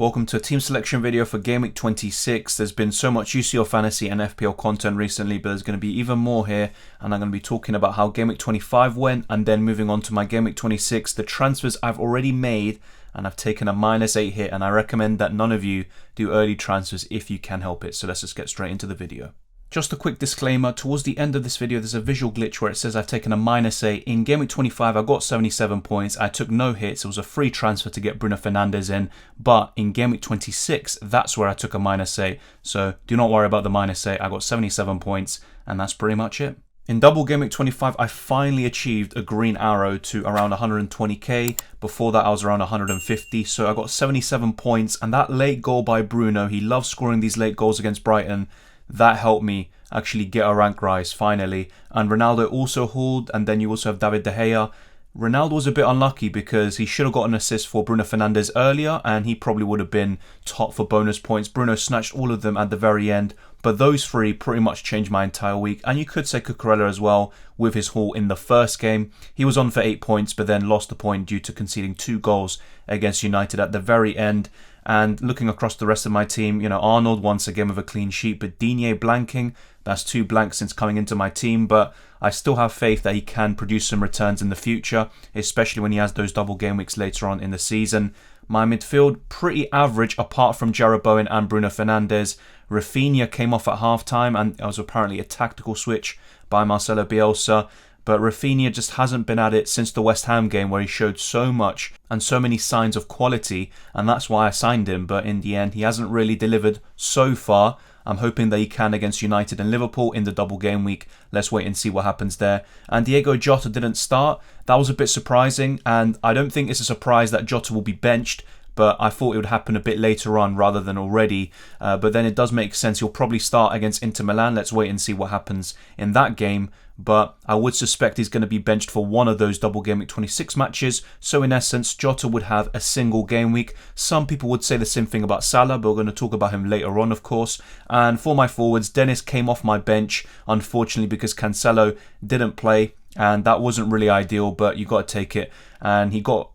Welcome to a team selection video for Game Week 26. There's been so much UCL fantasy and FPL content recently, but there's going to be even more here, and I'm going to be talking about how Game Week 25 went, and then moving on to my Game Week 26, the transfers I've already made, and I've taken a -8 hit, and I recommend that none of you do early transfers if you can help it. So let's just get straight into the video. Just a quick disclaimer, towards the end of this video there's a visual glitch where it says I've taken a -8. In Game Week 25 I got 77 points, I took no hits, it was a free transfer to get Bruno Fernandes in, but in Game Week 26 that's where I took a -8, so do not worry about the -8, I got 77 points and that's pretty much it. In Double Gameweek 25, I finally achieved a green arrow to around 120k. Before that, I was around 150, so I got 77 points. And that late goal by Bruno, he loves scoring these late goals against Brighton. That helped me actually get a rank rise, finally. And Ronaldo also hauled, and then you also have David De Gea. Ronaldo was a bit unlucky because he should have got an assist for Bruno Fernandes earlier, and he probably would have been top for bonus points. Bruno snatched all of them at the very end. But those three pretty much changed my entire week. And you could say Cucurella as well with his haul in the first game. He was on for 8 points but then lost a point due to conceding 2 goals against United at the very end. And looking across the rest of my team, Arnold once again with a clean sheet, but Digne blanking. That's 2 blanks since coming into my team, but I still have faith that he can produce some returns in the future, especially when he has those double game weeks later on in the season. My midfield, pretty average apart from Jarrod Bowen and Bruno Fernandes. Rafinha came off at half-time and it was apparently a tactical switch by Marcelo Bielsa. But Rafinha just hasn't been at it since the West Ham game where he showed so much and so many signs of quality, and that's why I signed him. But in the end, he hasn't really delivered so far. I'm hoping that he can against United and Liverpool in the double game week. Let's wait and see what happens there. And Diego Jota didn't start. That was a bit surprising, and I don't think it's a surprise that Jota will be benched, but I thought it would happen a bit later on rather than already. But then it does make sense. He'll probably start against Inter Milan. Let's wait and see what happens in that game. But I would suspect he's going to be benched for one of those double game week 26 matches. So in essence, Jota would have a single game week. Some people would say the same thing about Salah, but we're going to talk about him later on, of course. And for my forwards, Dennis came off my bench, unfortunately, because Cancelo didn't play. And that wasn't really ideal, but you got to take it. And he got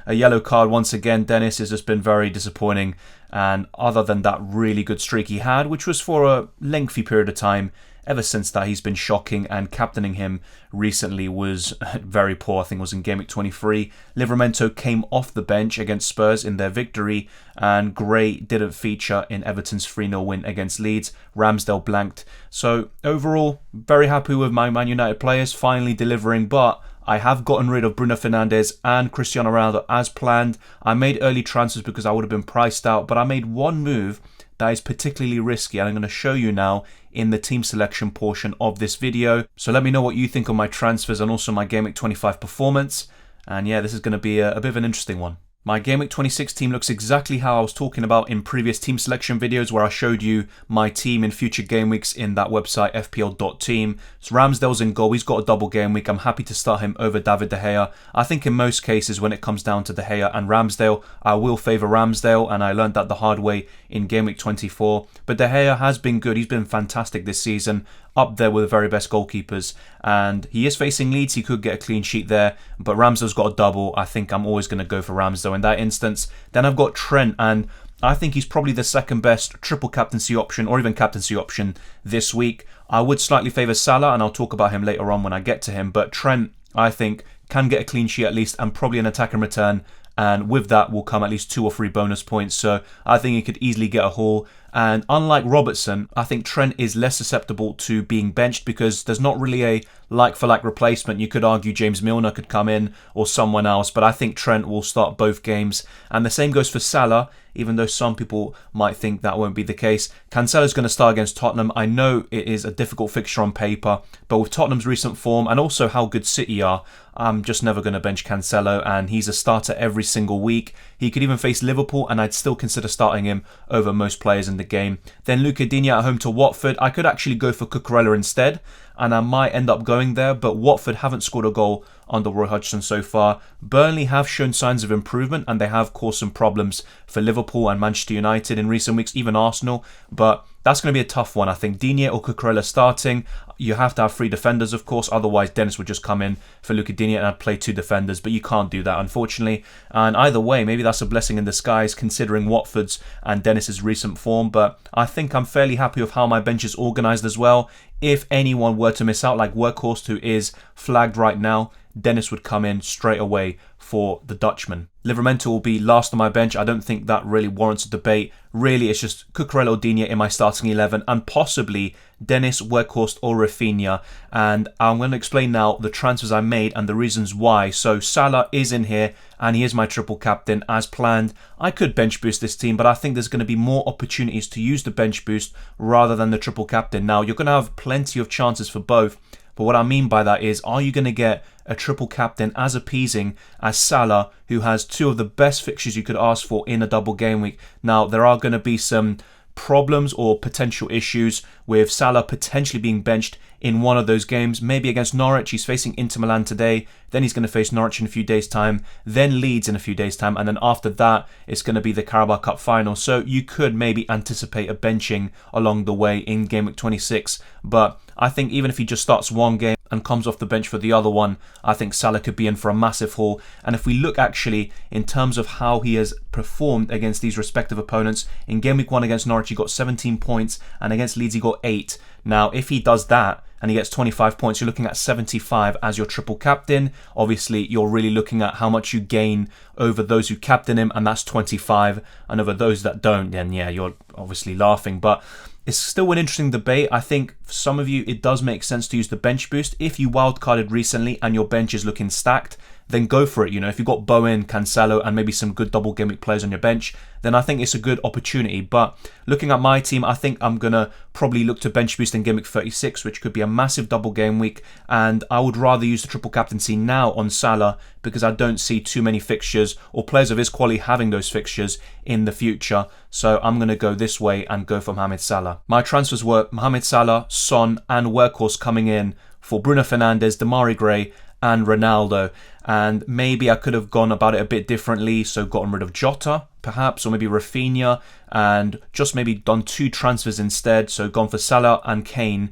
a yellow card once again. Dennis has just been very disappointing, and other than that really good streak he had, which was for a lengthy period of time, ever since that he's been shocking, and captaining him recently was very poor. I think it was in Game Week 23. Livramento came off the bench against Spurs in their victory, and Gray didn't feature in Everton's 3-0 win against Leeds. Ramsdale blanked. So overall, very happy with my Man United players finally delivering, but I have gotten rid of Bruno Fernandes and Cristiano Ronaldo as planned. I made early transfers because I would have been priced out, but I made one move that is particularly risky, and I'm going to show you now in the team selection portion of this video. So let me know what you think of my transfers and also my Game Week 25 performance. And yeah, this is going to be a bit of an interesting one. My Game Week 26 team looks exactly how I was talking about in previous team selection videos where I showed you my team in future game weeks in that website, fpl.team. So Ramsdale's in goal. He's got a double game week. I'm happy to start him over David De Gea. I think in most cases when it comes down to De Gea and Ramsdale, I will favour Ramsdale, and I learned that the hard way in Game Week 24. But De Gea has been good. He's been fantastic this season, up there with the very best goalkeepers, and he is facing Leeds. He could get a clean sheet there, but Ramsdale's got a double. I think I'm always going to go for Ramsdale in that instance. Then I've got Trent, and I think he's probably the second best triple captaincy option or even captaincy option this week. I would slightly favour Salah, and I'll talk about him later on when I get to him, but Trent, I think, can get a clean sheet at least and probably an attack and return, and with that will come at least 2 or 3 bonus points, so I think he could easily get a haul. And unlike Robertson, I think Trent is less susceptible to being benched because there's not really a like-for-like replacement. You could argue James Milner could come in or someone else, but I think Trent will start both games. And the same goes for Salah, even though some people might think that won't be the case. Cancelo's going to start against Tottenham. I know it is a difficult fixture on paper, but with Tottenham's recent form and also how good City are, I'm just never going to bench Cancelo, and he's a starter every single week. He could even face Liverpool, and I'd still consider starting him over most players in the game. Then Luca Digne at home to Watford. I could actually go for Cucurella instead. and I might end up going there, but Watford haven't scored a goal under Roy Hodgson so far. Burnley have shown signs of improvement, and they have caused some problems for Liverpool and Manchester United in recent weeks, even Arsenal, but that's going to be a tough one. I think Digne or Cucurella starting. You have to have 3 defenders, of course, otherwise Dennis would just come in for Luca Digne and I'd play 2 defenders, but you can't do that, unfortunately. And either way, maybe that's a blessing in disguise considering Watford's and Dennis's recent form, but I think I'm fairly happy with how my bench is organised as well. If anyone were to miss out, like Workhorse, who is flagged right now, Dennis would come in straight away for the Dutchman. Livramento will be last on my bench. I don't think that really warrants a debate. Really, it's just Cucurella or Digne in my starting 11 and possibly Dennis, Workhorst or Rafinha. And I'm going to explain now the transfers I made and the reasons why. So Salah is in here and he is my triple captain as planned. I could bench boost this team, but I think there's going to be more opportunities to use the bench boost rather than the triple captain. Now, you're going to have plenty of chances for both. But what I mean by that is, are you going to get a triple captain as appeasing as Salah, who has 2 of the best fixtures you could ask for in a double game week? Now, there are going to be some problems or potential issues with Salah potentially being benched in one of those games. Maybe against Norwich. He's facing Inter Milan today, then he's going to face Norwich in a few days time, then Leeds in a few days time, and then after that it's going to be the Carabao Cup final. So you could maybe anticipate a benching along the way in Game Week 26, but I think even if he just starts one game and comes off the bench for the other one, I think Salah could be in for a massive haul. And if we look actually in terms of how he has performed against these respective opponents, in Game Week 1 against Norwich he got 17 points and against Leeds he got 8. Now if he does that and he gets 25 points, you're looking at 75 as your triple captain. Obviously you're really looking at how much you gain over those who captain him, and that's 25, and over those that don't, then yeah, you're obviously laughing. But it's still an interesting debate. I think for some of you it does make sense to use the bench boost. If you wildcarded recently and your bench is looking stacked, then go for it. You know, if you've got Bowen, Cancelo and maybe some good double game week players on your bench, then I think it's a good opportunity. But looking at my team, I think I'm going to probably look to bench boost in game week 36, which could be a massive double game week. And I would rather use the triple captaincy now on Salah because I don't see too many fixtures or players of his quality having those fixtures in the future. So I'm going to go this way and go for Mohamed Salah. My transfers were Mohamed Salah, Son and Workhorse coming in for Bruno Fernandes, Demarai Gray and Ronaldo. And maybe I could have gone about it a bit differently, so gotten rid of Jota perhaps, or maybe Rafinha, and just maybe done 2 transfers instead, so gone for Salah and Kane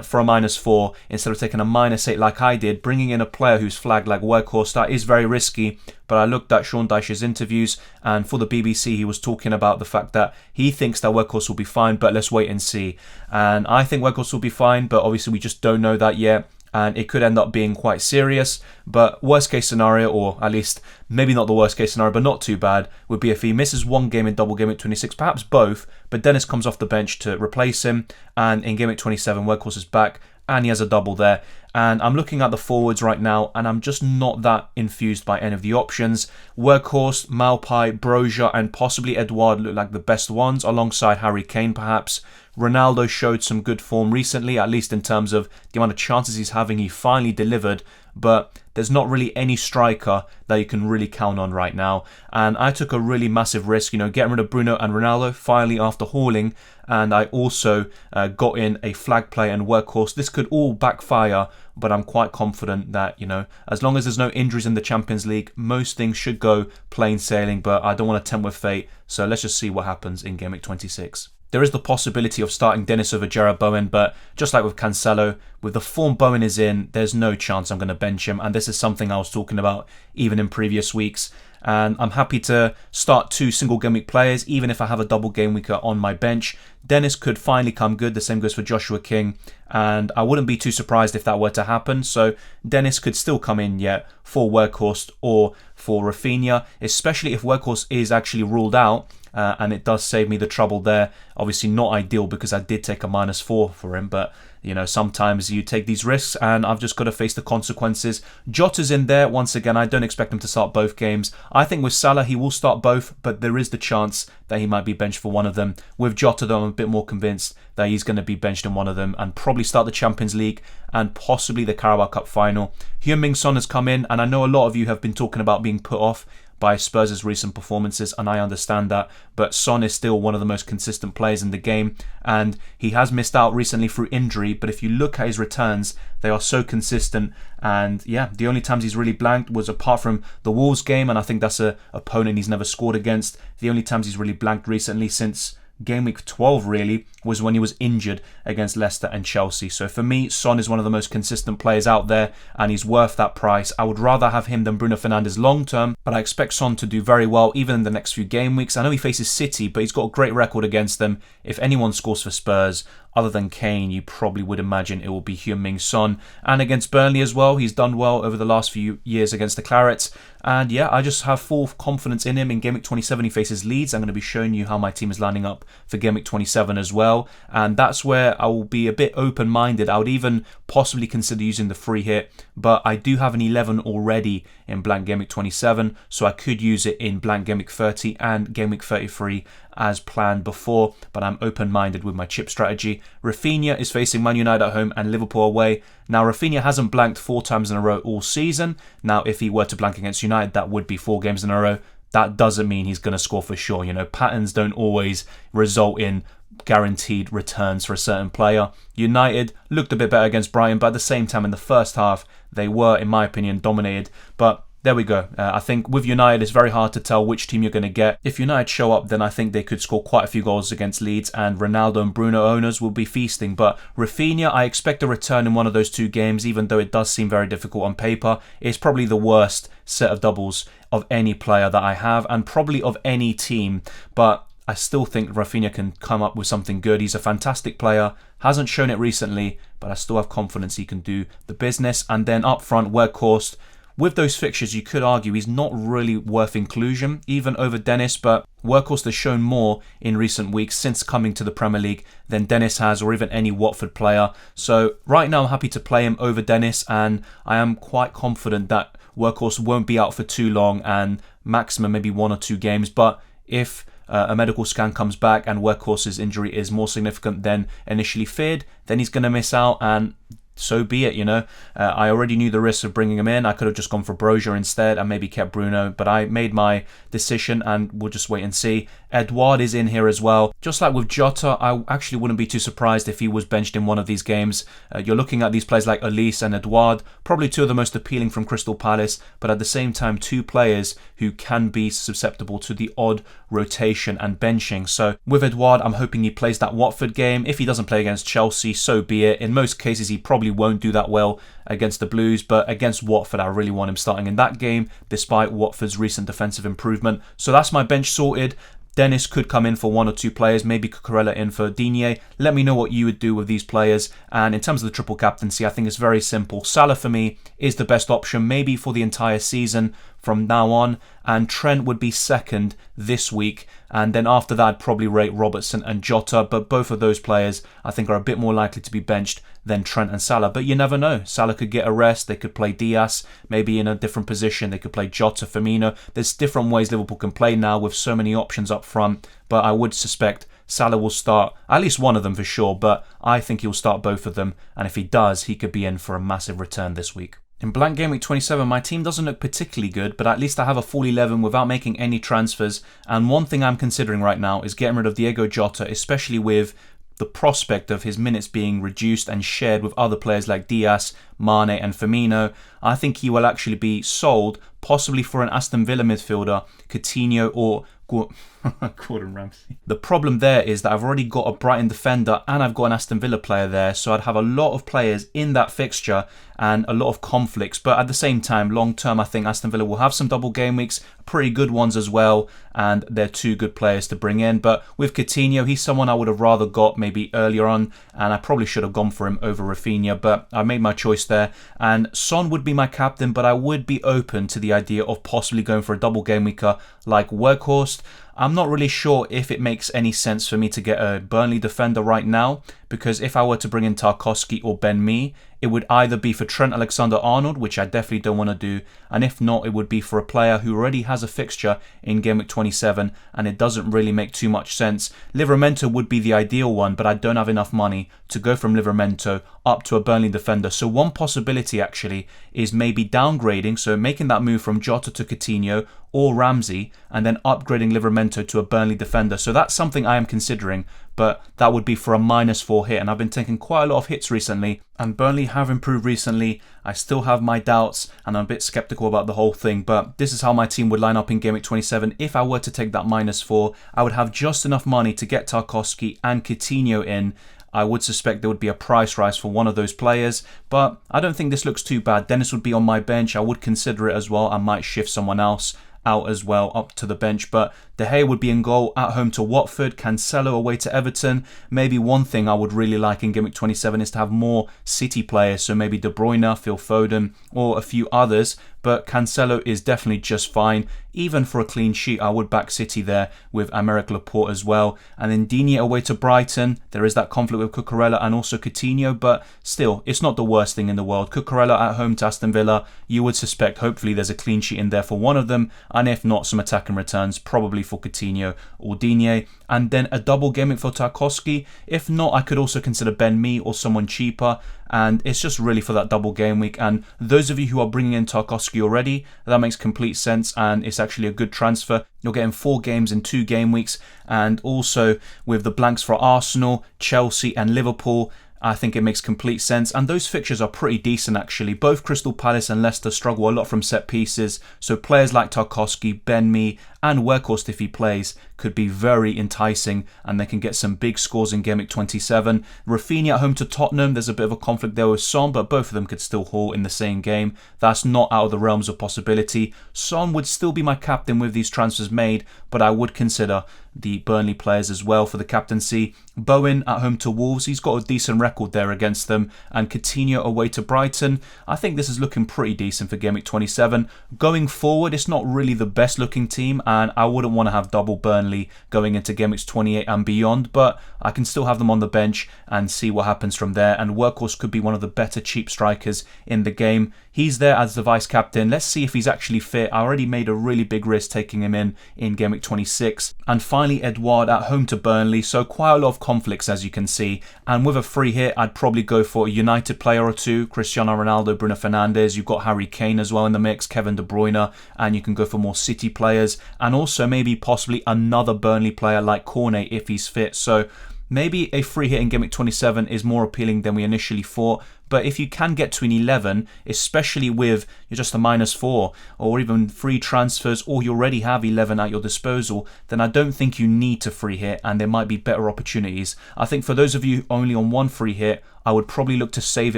for a -4 instead of taking a -8 like I did, bringing in a player who's flagged like Workhorse. That is very risky, but I looked at Sean Dyche's interviews, and for the BBC he was talking about the fact that he thinks that Workhorse will be fine, but let's wait and see. And I think Workhorse will be fine, but obviously we just don't know that yet. And it could end up being quite serious, but worst case scenario, or at least maybe not the worst case scenario, but not too bad, would be if he misses one game in double game week 26, perhaps both, but Dennis comes off the bench to replace him, and in game week 27 Workhorse is back and he has a double there. And I'm looking at the forwards right now and I'm just not that infused by any of the options. Workhorse, Malpai, Broja and possibly Edouard look like the best ones, alongside Harry Kane perhaps. Ronaldo showed some good form recently, at least in terms of the amount of chances he's having. He finally delivered, but there's not really any striker that you can really count on right now. And I took a really massive risk, you know, getting rid of Bruno and Ronaldo finally after hauling. And I also got in a flag player and Workhorse. This could all backfire, but I'm quite confident that, you know, as long as there's no injuries in the Champions League, most things should go plain sailing, but I don't want to tempt with fate. So let's just see what happens in Game Week 26. There is the possibility of starting Dennis over Jarrod Bowen, but just like with Cancelo, with the form Bowen is in, there's no chance I'm going to bench him. And this is something I was talking about even in previous weeks. And I'm happy to start 2 single game week players, even if I have a double game weeker on my bench. Dennis could finally come good. The same goes for Joshua King. And I wouldn't be too surprised if that were to happen. So Dennis could still come in yet for Workhorse or for Rafinha, especially if Workhorse is actually ruled out. And it does save me the trouble there. Obviously not ideal because I did take a -4 for him, but you know, sometimes you take these risks and I've just got to face the consequences. Jota's in there. Once again, I don't expect him to start both games. I think with Salah, he will start both, but there is the chance that he might be benched for one of them. With Jota, though, I'm a bit more convinced that he's going to be benched in one of them and probably start the Champions League and possibly the Carabao Cup final. Heung-min Son has come in, and I know a lot of you have been talking about being put off by Spurs' recent performances, and I understand that, but Son is still one of the most consistent players in the game, and he has missed out recently through injury, but if you look at his returns, they are so consistent. And yeah, the only times he's really blanked was apart from the Wolves game, and I think that's a opponent he's never scored against. The only times he's really blanked recently since game week 12 really was when he was injured against Leicester and Chelsea. So for me, Son is one of the most consistent players out there, and he's worth that price. I would rather have him than Bruno Fernandes long term, but I expect Son to do very well even in the next few game weeks. I know he faces City, but he's got a great record against them. If anyone scores for Spurs other than Kane, you probably would imagine it will be Heung-min Son. And against Burnley as well, he's done well over the last few years against the Clarets. And yeah, I just have full confidence in him. In Game Week 27, he faces Leeds. I'm going to be showing you how my team is lining up for Game Week 27 as well. And that's where I will be a bit open-minded. I would even possibly consider using the free hit, but I do have an 11 already in Blank Game Week 27, so I could use it in Blank Game Week 30 and Game Week 33 as planned before, but I'm open-minded with my chip strategy. Rafinha is facing Man United at home and Liverpool away. Now, Rafinha hasn't blanked 4 times in a row all season. Now, if he were to blank against United, that would be 4 games in a row. That doesn't mean he's going to score for sure. You know, patterns don't always result in guaranteed returns for a certain player. United looked a bit better against Brighton, but at the same time in the first half, they were, in my opinion, dominated. But there we go. I think with United, it's very hard to tell which team you're going to get. If United show up, then I think they could score quite a few goals against Leeds, and Ronaldo and Bruno owners will be feasting. But Rafinha, I expect a return in one of those 2 games, even though it does seem very difficult on paper. It's probably the worst set of doubles of any player that I have, and probably of any team. But I still think Rafinha can come up with something good. He's a fantastic player. Hasn't shown it recently, but I still have confidence he can do the business. And then up front, Weghorst. With those fixtures, you could argue he's not really worth inclusion, even over Dennis, but Weghorst has shown more in recent weeks since coming to the Premier League than Dennis has, or even any Watford player. So right now I'm happy to play him over Dennis, and I am quite confident that Weghorst won't be out for too long, and maximum maybe 1 or 2 games. But if a medical scan comes back and Weghorst's injury is more significant than initially feared, then he's going to miss out, and so be it, you know. I already knew the risks of bringing him in. I could have just gone for Brozier instead and maybe kept Bruno, but I made my decision and we'll just wait and see. Edouard is in here as well. Just like with Jota, I actually wouldn't be too surprised if he was benched in one of these games. You're looking at these players like Elise and Edouard, probably 2 of the most appealing from Crystal Palace, but at the same time 2 players who can be susceptible to the odd rotation and benching. So with Edouard, I'm hoping he plays that Watford game. If he doesn't play against Chelsea, so be it. In most cases, he probably won't do that well against the Blues, but against Watford, I really want him starting in that game, despite Watford's recent defensive improvement. So that's my bench sorted. Dennis could come in for 1 or 2 players, maybe Cucurella in for Digne. Let me know what you would do with these players. And in terms of the triple captaincy, I think it's very simple. Salah for me is the best option, maybe for the entire season from now on. And Trent would be second this week. And then after that, I'd probably rate Robertson and Jota. But both of those players, I think, are a bit more likely to be benched than Trent and Salah. But you never know. Salah could get a rest. They could play Diaz, maybe in a different position. They could play Jota, Firmino. There's different ways Liverpool can play now with so many options up front. But I would suspect Salah will start at least one of them for sure. But I think he'll start both of them. And if he does, he could be in for a massive return this week. In Blank Gameweek 27, my team doesn't look particularly good, but at least I have a full 11 without making any transfers. And one thing I'm considering right now is getting rid of Diego Jota, especially with the prospect of his minutes being reduced and shared with other players like Diaz, Mane and Firmino. I think he will actually be sold, possibly for an Aston Villa midfielder, Coutinho or Gordon Ramsay. The problem there is that I've already got a Brighton defender and I've got an Aston Villa player there, so I'd have a lot of players in that fixture and a lot of conflicts. But at the same time, long term, I think Aston Villa will have some double game weeks, pretty good ones as well, and they're 2 good players to bring in. But with Coutinho, he's someone I would have rather got maybe earlier on, and I probably should have gone for him over Rafinha, but I made my choice there. And Son would be my captain, but I would be open to the idea of possibly going for a double game weeker like Weghorst. I'm not really sure if it makes any sense for me to get a Burnley defender right now. because if I were to bring in Tarkowski or Ben Mee, it would either be for Trent Alexander-Arnold, which I definitely don't want to do, and if not, it would be for a player who already has a fixture in Game Week 27, and it doesn't really make too much sense. Livramento would be the ideal one, but I don't have enough money to go from Livramento up to a Burnley defender. So one possibility actually is maybe downgrading, so making that move from Jota to Coutinho or Ramsey, and then upgrading Livramento to a Burnley defender. So that's something I am considering, but that would be for a -4 hit, and I've been taking quite a lot of hits recently, and Burnley have improved recently. I still have my doubts, and I'm a bit skeptical about the whole thing, but this is how my team would line up in Game Week 27. If I were to take that -4, I would have just enough money to get Tarkowski and Coutinho in. I would suspect there would be a price rise for one of those players, but I don't think this looks too bad. Dennis would be on my bench. I would consider it as well. I might shift someone else out as well up to the bench, but De Gea would be in goal at home to Watford, Cancelo away to Everton. Maybe one thing I would really like in Game Week 27 is to have more City players, so maybe De Bruyne, Phil Foden, or a few others, but Cancelo is definitely just fine. Even for a clean sheet, I would back City there with Aymeric Laporte as well. And then Digne away to Brighton. There is that conflict with Cucurella and also Coutinho, but still, it's not the worst thing in the world. Cucurella at home to Aston Villa, you would suspect hopefully there's a clean sheet in there for one of them, and if not, some attacking returns, probably for Coutinho or Digne. And then a double game week for Tarkowski. If not, I could also consider Ben Mee or someone cheaper, and it's just really for that double game week. And those of you who are bringing in Tarkowski already, that makes complete sense, and it's actually a good transfer. You're getting 4 games in 2 game weeks, and also with the blanks for Arsenal, Chelsea and Liverpool, I think it makes complete sense, and those fixtures are pretty decent actually. Both Crystal Palace and Leicester struggle a lot from set pieces, so players like Tarkowski, Ben Mee and Weghorst, if he plays, could be very enticing, and they can get some big scores in Game Week 27. Rafinha at home to Tottenham, there's a bit of a conflict there with Son, but both of them could still haul in the same game. That's not out of the realms of possibility. Son would still be my captain with these transfers made, but I would consider the Burnley players as well for the captaincy. Bowen at home to Wolves, he's got a decent record there against them, and Coutinho away to Brighton. I think this is looking pretty decent for Game Week 27. Going forward, it's not really the best looking team, and I wouldn't want to have double Burnley going into Game Week 28 and beyond, but I can still have them on the bench and see what happens from there. And Weghorst could be one of the better cheap strikers in the game. He's there as the vice captain. Let's see if he's actually fit. I already made a really big risk taking him in Game Week 26. And finally, Edouard at home to Burnley. So quite a lot of conflicts, as you can see. And with a free hit, I'd probably go for a United player or two. Cristiano Ronaldo, Bruno Fernandes. You've got Harry Kane as well in the mix, Kevin De Bruyne. And you can go for more City players. And also maybe possibly another Burnley player like Cornet if he's fit. So maybe a free hit in Game Week 27 is more appealing than we initially thought. But if you can get to an 11, especially with just a -4 or even free transfers, or you already have 11 at your disposal, then I don't think you need to free hit, and there might be better opportunities. I think for those of you only on one free hit, I would probably look to save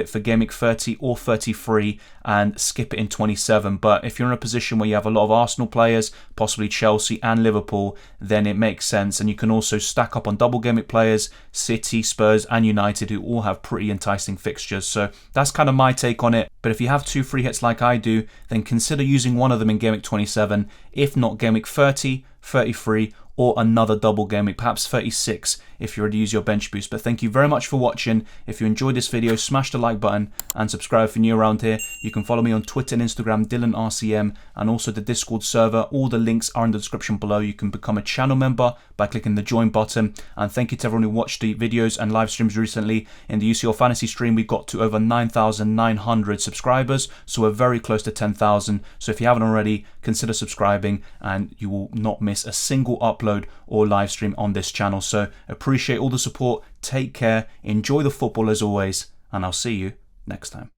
it for Game Week 30 or 33 and skip it in 27. But if you're in a position where you have a lot of Arsenal players, possibly Chelsea and Liverpool, then it makes sense. And you can also stack up on double game week players, City, Spurs and United, who all have pretty enticing fixtures. So that's kind of my take on it. But if you have 2 free hits like I do, then consider using one of them in Game Week 27. If not, Game Week 30, 33 or another double game week, perhaps 36 if you already use your bench boost. But thank you very much for watching. If you enjoyed this video, smash the like button and subscribe if you're new around here. You can follow me on Twitter and Instagram, DylanRCM, and also the Discord server. All the links are in the description below. You can become a channel member by clicking the join button. And thank you to everyone who watched the videos and live streams recently. In the UCL Fantasy stream, we got to over 9,900 subscribers, so we're very close to 10,000. So if you haven't already, consider subscribing and you will not miss a single upload or live stream on this channel. So appreciate all the support. Take care, enjoy the football as always, and I'll see you next time.